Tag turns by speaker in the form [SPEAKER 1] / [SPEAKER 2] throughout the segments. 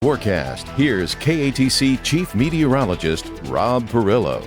[SPEAKER 1] Forecast. Here's KATC Chief Meteorologist Rob Perillo.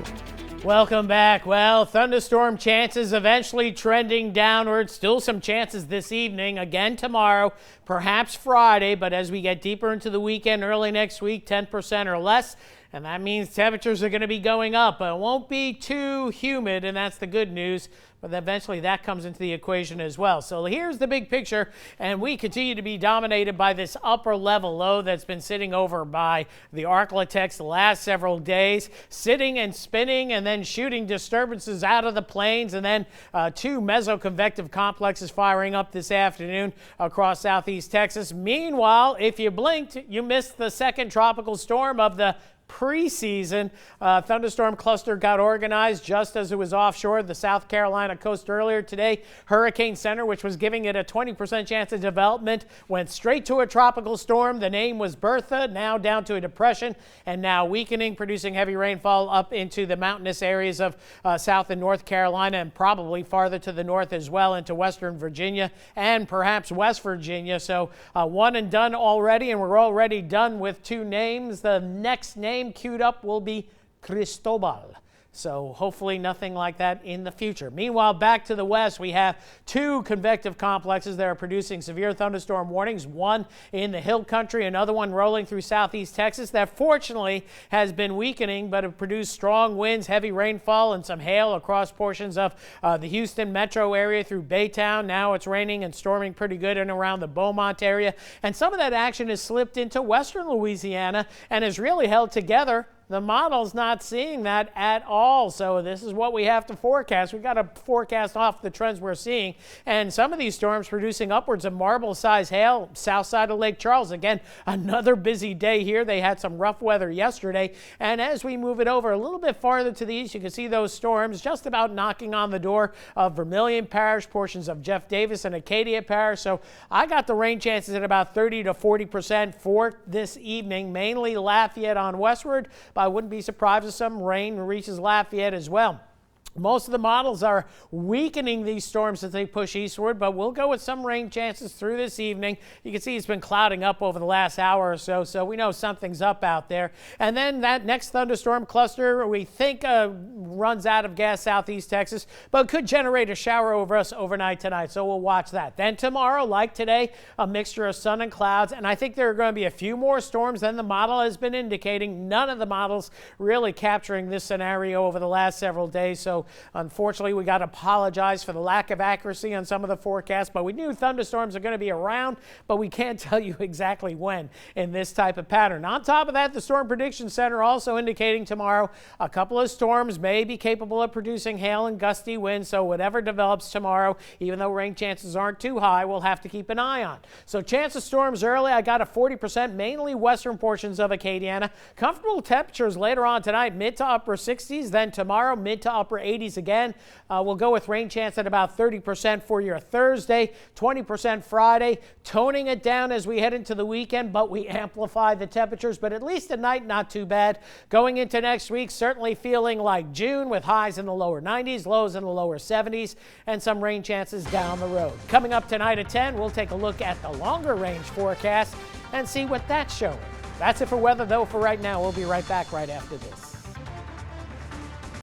[SPEAKER 2] Welcome back. Well, thunderstorm chances eventually trending downward. Still some chances this evening, again tomorrow, perhaps Friday. But as we get deeper into the weekend, early next week, 10% or less. And that means temperatures are going to be going up. It won't be too humid, and that's the good news. But eventually that comes into the equation as well. So here's the big picture, and we continue to be dominated by this upper level low that's been sitting over by the Arklatex the last several days, sitting and spinning and then shooting disturbances out of the plains, and then two mesoconvective complexes firing up this afternoon across southeast Texas. Meanwhile, if you blinked, you missed the second tropical storm of the preseason. Thunderstorm cluster got organized just as it was offshore the South Carolina coast earlier today. Hurricane Center, which was giving it a 20% chance of development, went straight to a tropical storm. The name was Bertha, now down to a depression and now weakening, producing heavy rainfall up into the mountainous areas of South and North Carolina, and probably farther to the north as well into Western Virginia and perhaps West Virginia. So one and done already, and we're already done with two names. The next name queued up will be Cristobal. So hopefully nothing like that in the future. Meanwhile, back to the west, we have two convective complexes that are producing severe thunderstorm warnings, one in the hill country, another one rolling through southeast Texas that fortunately has been weakening but have produced strong winds, heavy rainfall, and some hail across portions of the Houston metro area through Baytown. Now it's raining and storming pretty good in and around the Beaumont area. And some of that action has slipped into western Louisiana and has really held together. The model's not seeing that at all, so this is what we have to forecast. We've got to forecast off the trends we're seeing, and some of these storms producing upwards of marble-sized hail south side of Lake Charles. Again, another busy day here. They had some rough weather yesterday, and as we move it over a little bit farther to the east, you can see those storms just about knocking on the door of Vermilion Parish, portions of Jeff Davis and Acadia Parish. So I got the rain chances at about 30 to 40% for this evening, mainly Lafayette on westward. I wouldn't be surprised if some rain reaches Lafayette as well. Most of the models are weakening these storms as they push eastward, but we'll go with some rain chances through this evening. You can see it's been clouding up over the last hour or so, so we know something's up out there. And then that next thunderstorm cluster we think runs out of gas southeast Texas, but could generate a shower over us overnight tonight, so we'll watch that. Then tomorrow, like today, a mixture of sun and clouds, and I think there are going to be a few more storms than the model has been indicating. None of the models really capturing this scenario over the last several days, so unfortunately, we got to apologize for the lack of accuracy on some of the forecasts, but we knew thunderstorms are going to be around, but we can't tell you exactly when in this type of pattern. On top of that, the Storm Prediction Center also indicating tomorrow a couple of storms may be capable of producing hail and gusty winds, so whatever develops tomorrow, even though rain chances aren't too high, we'll have to keep an eye on. So chance of storms early, I got a 40%, mainly western portions of Acadiana. Comfortable temperatures later on tonight, mid to upper 60s, then tomorrow, mid to upper 80s again. We'll go with rain chance at about 30% for your Thursday, 20% Friday, toning it down as we head into the weekend, but we amplify the temperatures, but at least at night, not too bad. Going into next week, certainly feeling like June with highs in the lower 90s, lows in the lower 70s, and some rain chances down the road. Coming up tonight at 10, we'll take a look at the longer range forecast and see what that's showing. That's it for weather, though, for right now. We'll be right back right after this.